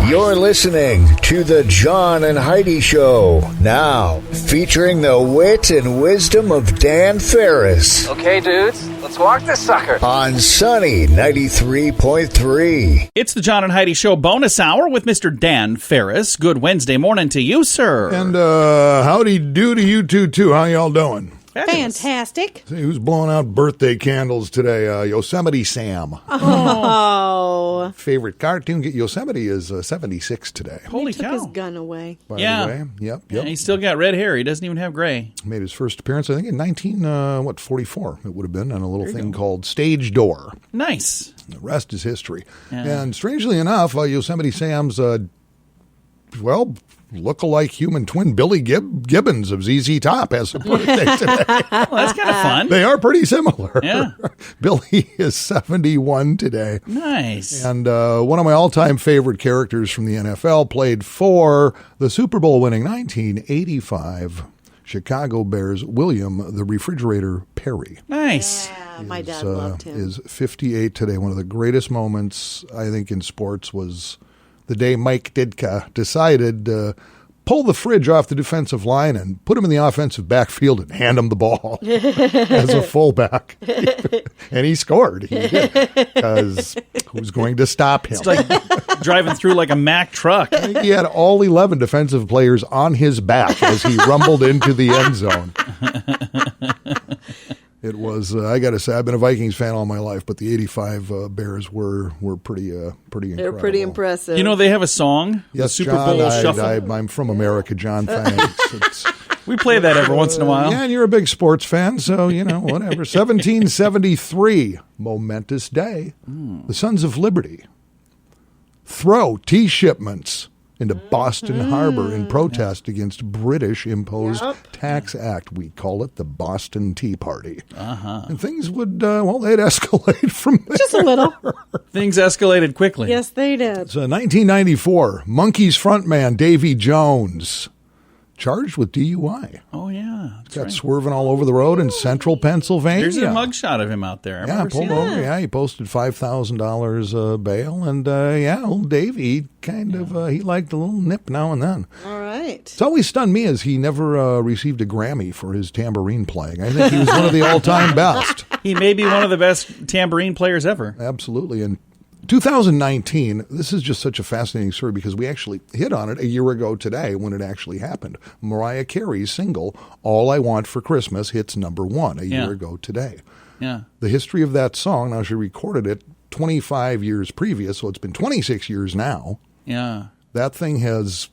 You're listening to the John and Heidi Show. Now, featuring the wit and wisdom of Dan Farris. Okay, dudes, let's walk this sucker. On Sunny 93.3. It's the John and Heidi Show bonus hour with Mr. Dan Farris. Good Wednesday morning to you, sir. And howdy do to you two, too. How y'all doing? Fantastic. See, who's blowing out birthday candles today? Yosemite Sam. Oh. Favorite cartoon. Yosemite is 76 today. Holy he took cow. his gun away. By the way. Yep. Yeah, he's still got red hair. He doesn't even have gray. Made his first appearance, I think, in 44 it would have been, on a little thing called Stage Door. Nice. The rest is history. Yeah. And strangely enough, Yosemite Sam's, look-alike human twin Billy Gibbons of ZZ Top has a birthday today. Well, that's kind of fun. They are pretty similar. Yeah. Billy is 71 today. Nice. And one of my all-time favorite characters from the NFL played for the Super Bowl winning 1985 Chicago Bears, William the Refrigerator Perry. Nice. Yeah, my dad loved him. Is 58 today. One of the greatest moments, I think, in sports was the day Mike Ditka decided to pull the fridge off the defensive line and put him in the offensive backfield and hand him the ball as a fullback. And he scored. He did. Because who's going to stop him? It's like driving through like a Mack truck. I think he had all 11 defensive players on his back as he rumbled into the end zone. It was, I got to say, I've been a Vikings fan all my life, but the 85 Bears were pretty incredible. They're pretty impressive. You know, they have a song, Yes, the Super John, Bowl Shuffle. I'm from America, John. Thanks. We play that every once in a while. Yeah, and you're a big sports fan, so, whatever. 1773, momentous day. The Sons of Liberty throw tea shipments into Boston Harbor in protest against British-imposed tax act. We call it the Boston Tea Party. And things would, they'd escalate from there. Just a little. Things escalated quickly. Yes, they did. So 1994, Monkees frontman Davy Jones charged with DUI. Oh, yeah. That's Got right. swerving all over the road in central Pennsylvania. There's a mugshot of him out there. Yeah, pulled over. Yeah, he posted $5,000 bail, and old Davey kind of he liked a little nip now and then. All right. It's always stunned me as he never received a Grammy for his tambourine playing. I think he was one of the all-time best. He may be one of the best tambourine players ever. Absolutely. And 2019, this is just such a fascinating story because we actually hit on it a year ago today when it actually happened. Mariah Carey's single, All I Want for Christmas, hits number one a year ago today. Yeah. The history of that song, now she recorded it 25 years previous, so it's been 26 years now. Yeah. That thing has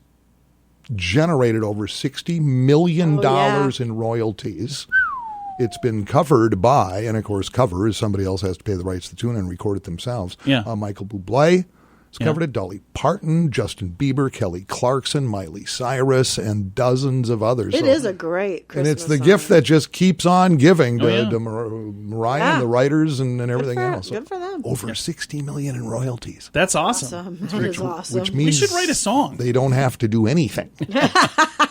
generated over $60 million in royalties. It's been covered by, and of course, cover is somebody else has to pay the rights to the tune and record it themselves. Yeah. Michael Bublé has covered it, Dolly Parton, Justin Bieber, Kelly Clarkson, Miley Cyrus, and dozens of others. It is a great Christmas And it's the song. gift that just keeps on giving to, to Mariah and the writers and everything else. Good for them. Over $60 million in royalties. That's awesome. That is awesome. Which means We should write a song. They don't have to do anything.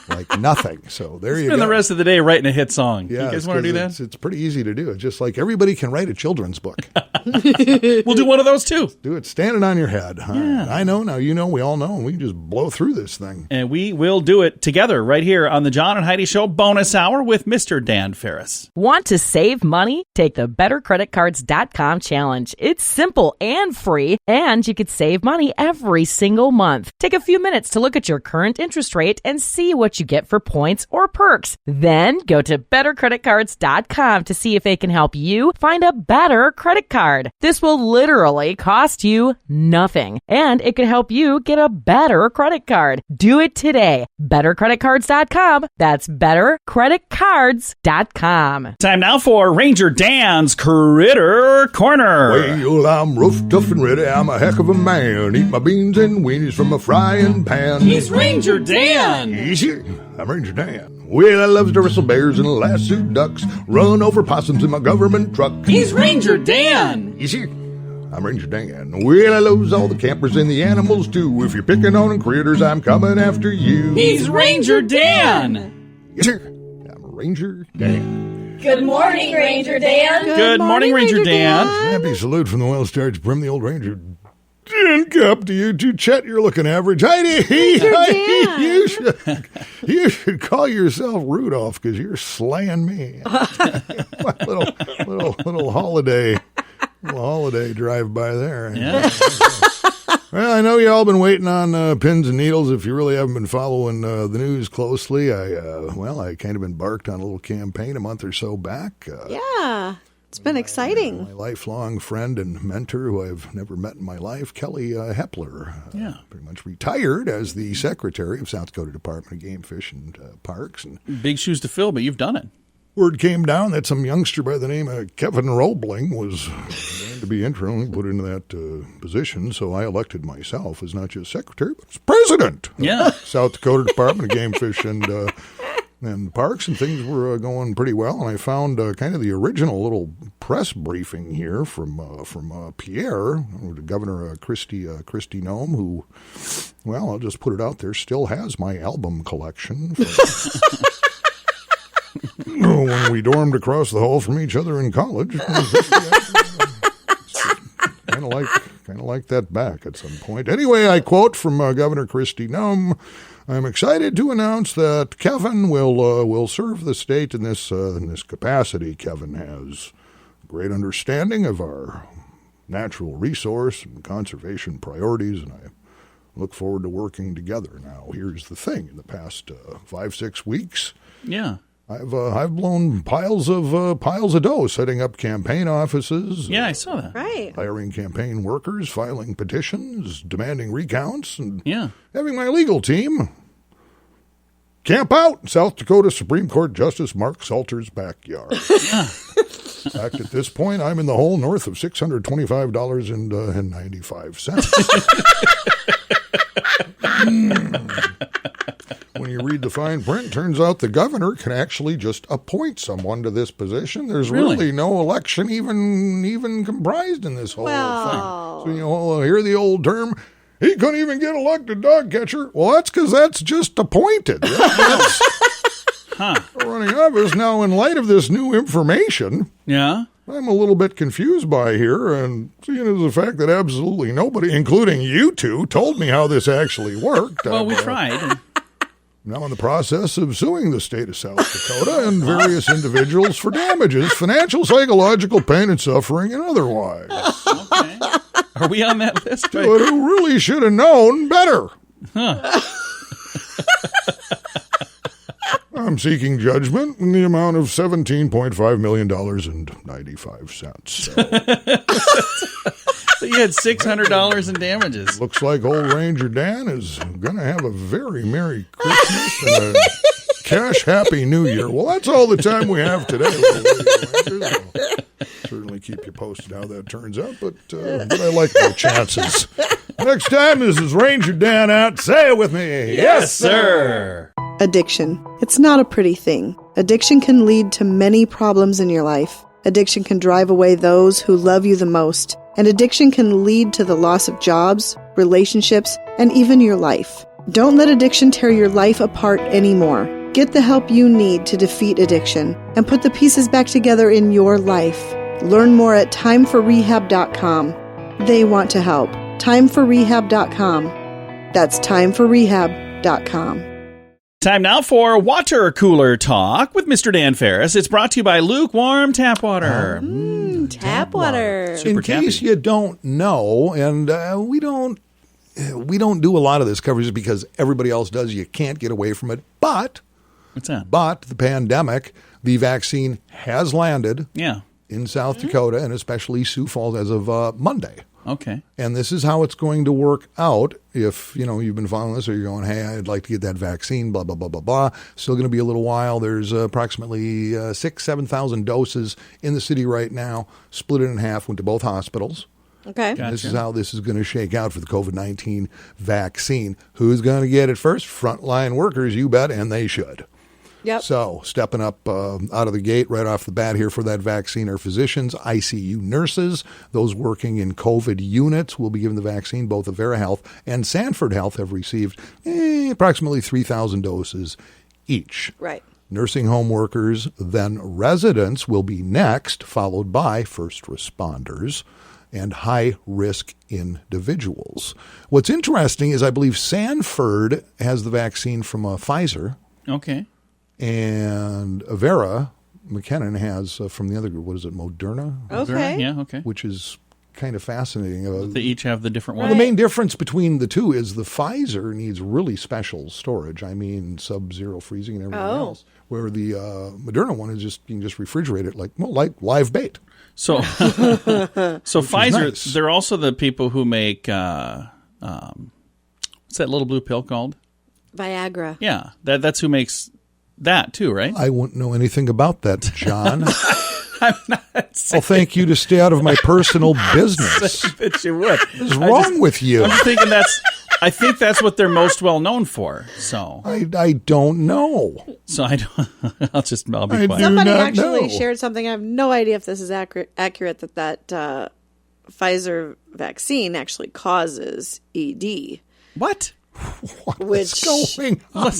Like nothing. So there you go. Spend the rest of the day writing a hit song. Yeah, You guys want to do that? It's pretty easy to do. It's just like everybody can write a children's book. We'll do one of those too. Do it standing on your head. Yeah. I know now. You know, we all know. And we can just blow through this thing. And we will do it together right here on the John and Heidi Show bonus hour with Mr. Dan Farris. Want to save money? Take the BetterCreditCards.com challenge. It's simple and free, and you could save money every single month. Take a few minutes to look at your current interest rate and see what you get for points or perks. Then go to BetterCreditCards.com to see if they can help you find a better credit card. This will literally cost you nothing, and it could help you get a better credit card. Do it today. BetterCreditCards.com. That's BetterCreditCards.com. Time now for Ranger Dan's Critter Corner. Well, I'm rough, tough, and ready. I'm a heck of a man. Eat my beans and weenies from a frying pan. He's Ranger Dan. Easy. I'm Ranger Dan. Well, I loves to wrestle bears and lasso ducks, run over possums in my government truck. He's Ranger Dan. Easy. I'm Ranger Dan. Well, I loves all the campers and the animals too. If you're picking on critters, I'm coming after you. He's Ranger Dan. Yes, sir. I'm Ranger Dan. Good morning, Ranger Dan. Good morning, Ranger Dan. Happy salute from the well-starched brim, the old Ranger. Cup to you too, Chet. You're looking average. Heidi, you should call yourself Rudolph because you're slaying me. little holiday drive by there. Yeah. Well, I know you all been waiting on pins and needles. If you really haven't been following the news closely, I kind of embarked on a little campaign a month or so back. Yeah. It's been exciting. My lifelong friend and mentor, who I've never met in my life, Kelly Hepler, pretty much retired as the secretary of South Dakota Department of Game, Fish, and Parks. And Big shoes to fill, but you've done it. word came down that some youngster by the name of Kevin Roebling was going to be interim put into that position. So I elected myself as not just secretary, but as president. Yeah. South Dakota Department of Game, Fish, and Parks, and things were going pretty well. And I found kind of the original little press briefing here from Pierre, Governor Christy Nome, who, well, I'll just put it out there, still has my album collection. When we dormed across the hall from each other in college. Kind of like that back at some point. Anyway, I quote from Governor Christy Nome. I'm excited to announce that Kevin will serve the state in this capacity. Kevin has great understanding of our natural resource and conservation priorities, and I look forward to working together. Now, here's the thing: in the past 5-6 weeks, I've blown piles of dough setting up campaign offices. Yeah, I saw that. Right. Hiring campaign workers, filing petitions, demanding recounts, and having my legal team camp out in South Dakota Supreme Court Justice Mark Salter's backyard. In fact, at this point, I'm in the hole north of $625.95. When you read the fine print, turns out the governor can actually just appoint someone to this position. There's really no election even comprised in this whole thing. So you'll hear the old term, he couldn't even get elected dog catcher. Well, that's because that's just appointed. That's running office. Now, in light of this new information, I'm a little bit confused by here, and seeing as the fact that absolutely nobody, including you two, told me how this actually worked. Well, we tried. Now in the process of suing the state of South Dakota and various individuals for damages, financial, psychological pain and suffering, and otherwise. Okay. Are we on that list? But who really should have known better? I'm seeking judgment in the amount of $17.5 million and 95 cents. So you had $600 in damages. Looks like old Ranger Dan is going to have a very Merry Christmas and a cash-happy New Year. Well, that's all the time we have today. I'll certainly keep you posted how that turns out, but I like my chances. Next time, this is Ranger Dan out. Say it with me. Yes, sir. Addiction. It's not a pretty thing. Addiction can lead to many problems in your life. Addiction can drive away those who love you the most. And addiction can lead to the loss of jobs, relationships, and even your life. Don't let addiction tear your life apart anymore. Get the help you need to defeat addiction and put the pieces back together in your life. Learn more at timeforrehab.com. They want to help. Timeforrehab.com. That's timeforrehab.com. Time now for Water Cooler Talk with Mr. Dan Farris. It's brought to you by Lukewarm Tap Water. Tap water. In case you don't know, and we don't do a lot of this coverage because everybody else does. You can't get away from it. But what's that? But the pandemic, the vaccine has landed in South Dakota and especially Sioux Falls as of Monday. Okay. And this is how it's going to work out if, you've been following this or you're going, hey, I'd like to get that vaccine, blah, blah, blah, blah, blah. Still going to be a little while. There's approximately 7,000 doses in the city right now, split it in half, went to both hospitals. Okay. Gotcha. This is how this is going to shake out for the COVID-19 vaccine. Who's going to get it first? Frontline workers, you bet, and they should. Yep. So stepping up out of the gate right off the bat here for that vaccine are physicians, ICU nurses, those working in COVID units will be given the vaccine. Both Avera Health and Sanford Health have received approximately 3,000 doses each. Right. Nursing home workers, then residents will be next, followed by first responders. and high-risk individuals. What's interesting is I believe Sanford has the vaccine from Pfizer. Okay. And Avera McKinnon has from the other group, what is it, Moderna? Okay. Yeah, okay. Which is kind of fascinating. They each have the different one. Well, the main difference between the two is the Pfizer needs really special storage. I mean, sub-zero freezing and everything else. Where the Moderna one is just, you can just refrigerate it like live bait. So, Pfizer, nice. they're also the people who make, what's that little blue pill called? Viagra. Yeah, that's who makes that too, right? I wouldn't know anything about that, John. I'm not Well, thank you to stay out of my personal business. that you would. What is wrong with you? I'm thinking I think that's what they're most well known for. So I don't know. I don't. I'll be I quiet. do Somebody not actually know. shared something. I have no idea if this is accurate that Pfizer vaccine actually causes ED. What? What's going on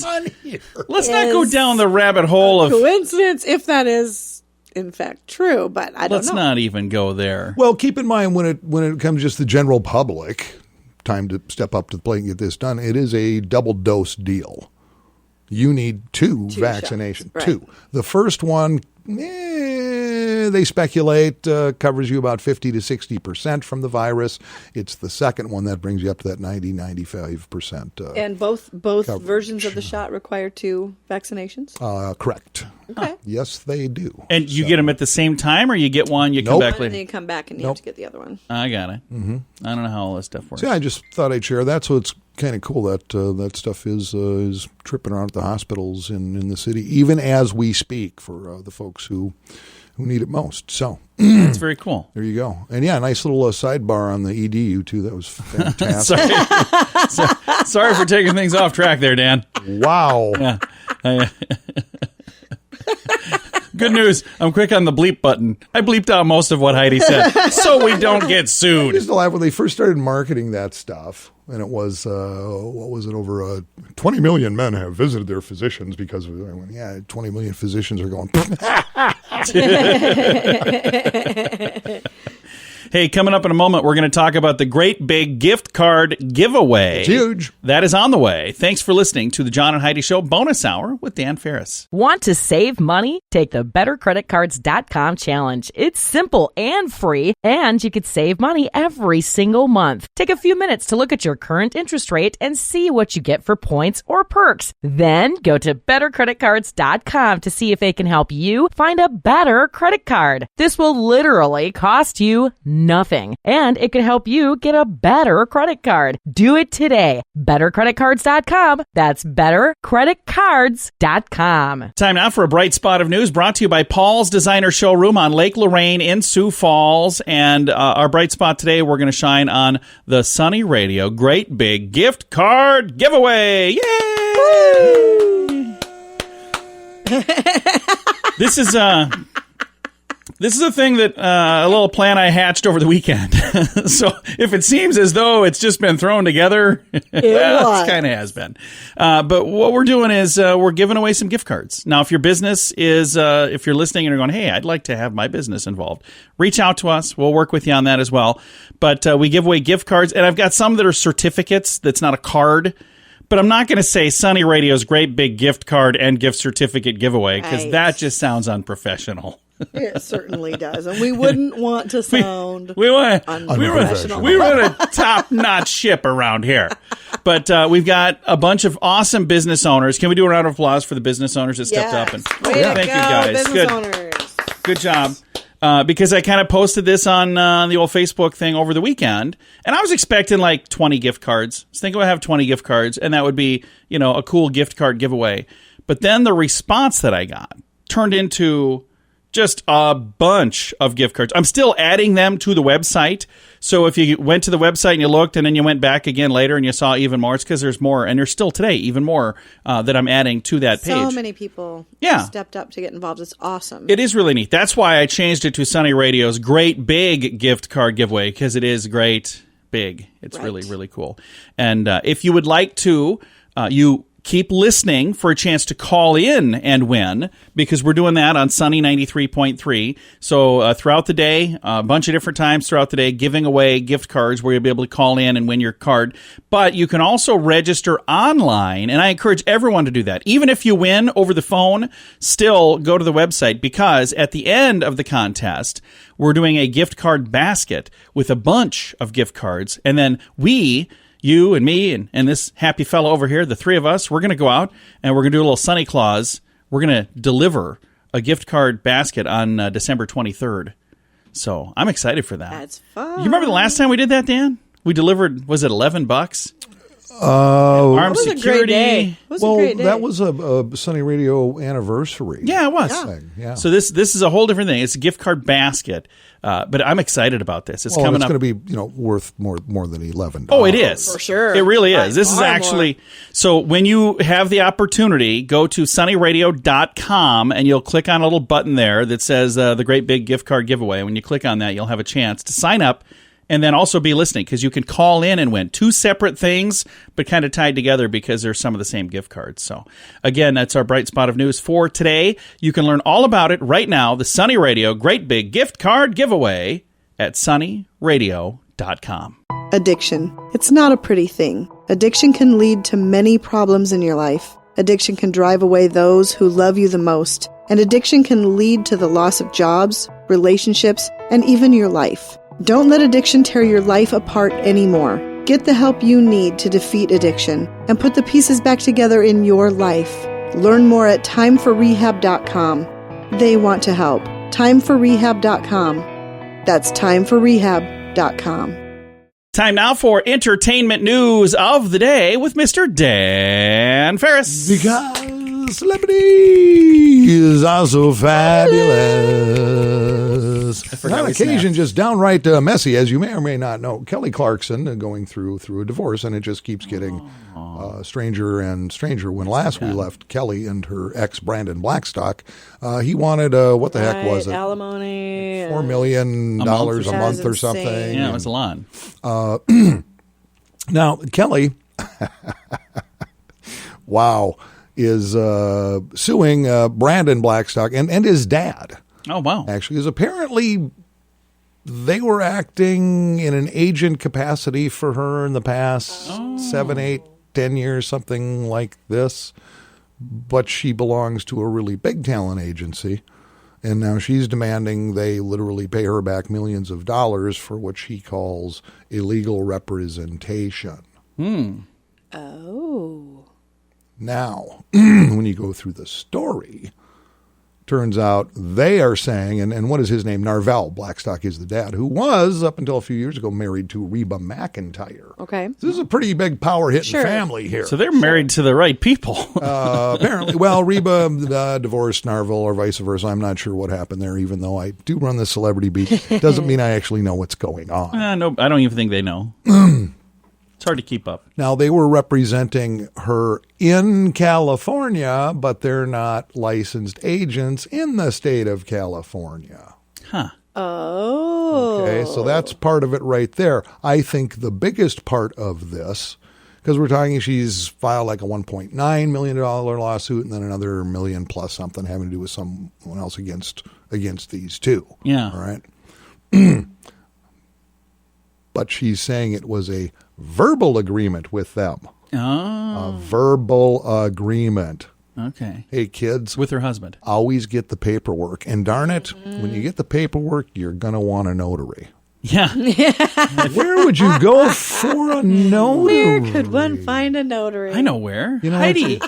here? Let's not go down the rabbit hole of. Coincidence, if that is in fact true, but I don't Let's know. not even go there. Well, keep in mind when it comes just the general public, time to step up to the plate and get this done. It is a double dose deal. You need two vaccinations. Shots, right. Two. The first one, they speculate, covers you about 50 to 60% from the virus. It's the second one that brings you up to that 90-95%. And both versions of the shot require 2 vaccinations? Correct. Okay. Yes, they do. And you get them at the same time, or you get one, you come back And then later? you come back and you have to get the other one. I got it. Mm-hmm. I don't know how all this stuff works. So I just thought I'd share that. So it's kind of cool that that stuff is tripping around at the hospitals in the city, even as we speak, for the folks who need it most. So That's very cool. there you go. And yeah, nice little sidebar on the EDU too. That was fantastic. Sorry for taking things off track there, Dan. Wow. Yeah. Good news. I'm quick on the bleep button. I bleeped out most of what Heidi said so we don't get I sued. used to laugh when they first started marketing that stuff, and it was what was it, over 20 million men have visited their physicians because of it. I went, yeah, 20 million physicians are going. Hey, coming up in a moment, we're going to talk about the great big gift card giveaway. It's huge. That is on the way. Thanks for listening to the John and Heidi Show bonus hour with Dan Farris. Want to save money? Take the bettercreditcards.com challenge. It's simple and free, and you could save money every single month. Take a few minutes to look at your current interest rate and see what you get for points or perks. Then go to bettercreditcards.com to see if they can help you find a better credit card. This will literally cost you nothing, and it could help you get a better credit card. Do it today. BetterCreditCards.com. That's BetterCreditCards.com. Time now for a bright spot of news brought to you by Paul's Designer Showroom on Lake Lorraine in Sioux Falls. And our bright spot today, we're going to shine on the Sunny Radio Great Big Gift Card Giveaway. Yay! This is a thing that a little plan I hatched over the weekend. So if it seems as though it's just been thrown together, it kind of has been. But what we're doing is we're giving away some gift cards. Now, if your business is, if you're listening and you're going, hey, I'd like to have my business involved, reach out to us. We'll work with you on that as well. But we give away gift cards, and I've got some that are certificates. That's not a card. But I'm not going to say Sunny Radio's great big gift card and gift certificate giveaway, because that just sounds unprofessional. It certainly does, and we wouldn't want to sound we run unprofessional. a top-notch ship around here. But we've got a bunch of awesome business owners. Can we do a round of applause for the business owners that stepped up? And Way to thank go, you guys. business owners. Good job. Because I kind of posted this on the old Facebook thing over the weekend, and I was expecting like 20 gift cards. I was thinking I'd have 20 gift cards, and that would be, a cool gift card giveaway. But then the response that I got turned into just a bunch of gift cards. I'm still adding them to the website. So if you went to the website and you looked and then you went back again later and you saw even more, it's because there's more. And there's still today even more that I'm adding to that page. So many people stepped up to get involved. It's awesome. It is really neat. That's why I changed it to Sunny Radio's Great Big Gift Card Giveaway, because it is great big. It's really, really cool. And if you would like to, you keep listening for a chance to call in and win, because we're doing that on Sunny 93.3. So throughout the day, a bunch of different times throughout the day, giving away gift cards where you'll be able to call in and win your card. But you can also register online, and I encourage everyone to do that. Even if you win over the phone, still go to the website, because at the end of the contest, we're doing a gift card basket with a bunch of gift cards, and then you and me and this happy fellow over here, the three of us, we're going to go out and we're going to do a little Sunny Claus. We're going to deliver a gift card basket on December 23rd. So I'm excited for that. That's fun. You remember the last time we did that, Dan? We delivered, was it $11? It Armed was a great security. day. It was a great day. That was a Sunny Radio anniversary. Yeah, it was. Thing. Yeah. So this is a whole different thing. It's a gift card basket, but I'm excited about this. It's coming up. It's going to be worth more than $11. Oh, it is. For sure. It really is. This is far actually more. so when you have the opportunity, go to sunnyradio.com and you'll click on a little button there that says the Great Big Gift Card Giveaway. When you click on that, you'll have a chance to sign up and then also be listening, because you can call in and win. Two separate things, but kind of tied together because they're some of the same gift cards. So, again, that's our bright spot of news for today. You can learn all about it right now, the Sunny Radio Great Big Gift Card Giveaway at sunnyradio.com. Addiction. It's not a pretty thing. Addiction can lead to many problems in your life. Addiction can drive away those who love you the most. And addiction can lead to the loss of jobs, relationships, and even your life. Don't let addiction tear your life apart anymore. Get the help you need to defeat addiction and put the pieces back together in your life. Learn more at timeforrehab.com. They want to help. Timeforrehab.com. That's timeforrehab.com. Time now for entertainment news of the day with Mr. Dan Farris. Because celebrities are so fabulous. On occasion, just downright messy, as you may or may not know. Kelly Clarkson going through a divorce, and it just keeps getting stranger and stranger. When last we left Kelly and her ex, Brandon Blackstock, he wanted, what the heck was it? Alimony. $4 million a month or something. Yeah, it was a lot. Now, Kelly, wow, is suing Brandon Blackstock and his dad. Oh, wow. Actually, is apparently they were acting in an agent capacity for her in the past 7, 8, 10 years, something like this. But she belongs to a really big talent agency. And now she's demanding they literally pay her back millions of dollars for what she calls illegal representation. Oh. Now, when you go through the story, turns out they are saying, and what is his name? Narvel Blackstock is the dad, who was, up until a few years ago, married to Reba McEntire. Okay. This is a pretty big power-hitting family here. So they're married to the right people. Apparently. Well, Reba divorced Narvel or vice versa. I'm not sure what happened there, even though I do run the celebrity beat. Doesn't mean I actually know what's going on. No, I don't even think they know. It's hard to keep up. Now, they were representing her in California, but they're not licensed agents in the state of California. Huh. Oh. Okay, so that's part of it right there. I think the biggest part of this, because we're talking, she's filed like a $1.9 million lawsuit and then another million plus something having to do with someone else against these two. Yeah. All right. But she's saying it was a verbal agreement with them. Oh. A verbal agreement. Okay. Hey, kids. With her husband. Always get the paperwork. And darn it, when you get the paperwork, you're going to want a notary. Yeah. Where would you go for a notary? Where could one find a notary? I know where. You know, Heidi.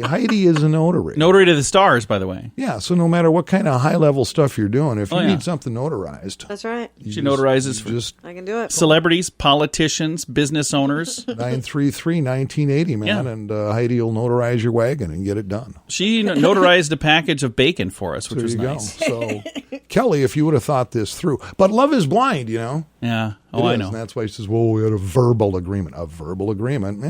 Heidi is a notary. Notary to the stars, by the way. Yeah, so no matter what kind of high-level stuff you're doing, if you yeah. need something notarized. That's right. She notarizes for just I can do it. celebrities, politicians, business owners. 933-1980, man, Yeah. and Heidi will notarize your wagon and get it done. She notarized a package of bacon for us, which There was you nice. go. So, Kelly, if you would have thought this through. But love is blind, you know. Yeah. Oh, It I is, know. And that's why he says, well, we had a verbal agreement. A verbal agreement.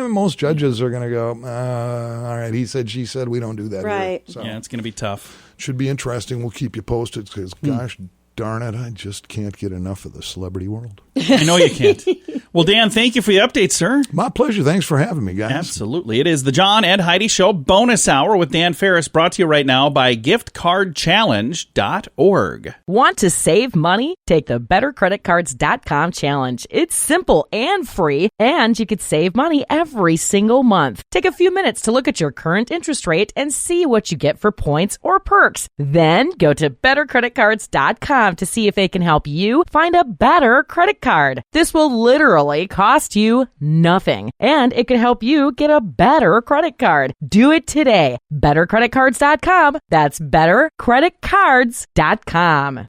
Most judges are going to go, all right, he said, she said, we don't do that Right. here. So Yeah, it's going to be tough. should be interesting. We'll keep you posted because, gosh darn it, I just can't get enough of the celebrity world. I know you can't. Well, Dan, thank you for the update, sir. My pleasure. Thanks for having me, guys. Absolutely. It is the John and Heidi Show bonus hour with Dan Farris, brought to you right now by giftcardchallenge.org. Want to save money? Take the bettercreditcards.com challenge. It's simple and free, and you could save money every single month. Take a few minutes to look at your current interest rate and see what you get for points or perks. Then go to bettercreditcards.com to see if they can help you find a better credit card. This will literally cost you nothing, and it could help you get a better credit card. Do it today. bettercreditcards.com. That's bettercreditcards.com.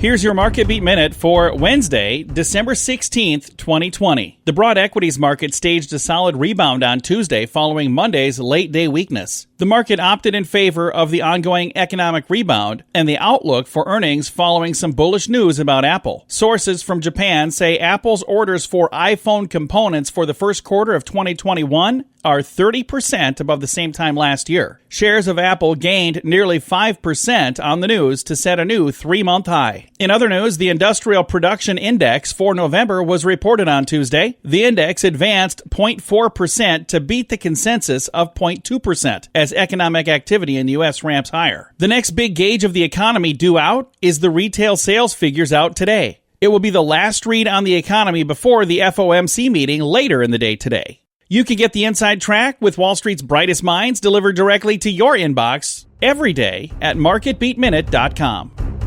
Here's your Market Beat Minute for Wednesday, December 16th, 2020. The broad equities market staged a solid rebound on Tuesday following Monday's late-day weakness. The market opted in favor of the ongoing economic rebound and the outlook for earnings following some bullish news about Apple. Sources from Japan say Apple's orders for iPhone components for the first quarter of 2021 are 30% above the same time last year. Shares of Apple gained nearly 5% on the news to set a new 3-month high. In other news, the Industrial Production Index for November was reported on Tuesday. The index advanced 0.4% to beat the consensus of 0.2% as economic activity in the U.S. ramps higher. The next big gauge of the economy due out is the retail sales figures out today. It will be the last read on the economy before the FOMC meeting later in the day today. You can get the inside track with Wall Street's brightest minds delivered directly to your inbox every day at marketbeatminute.com.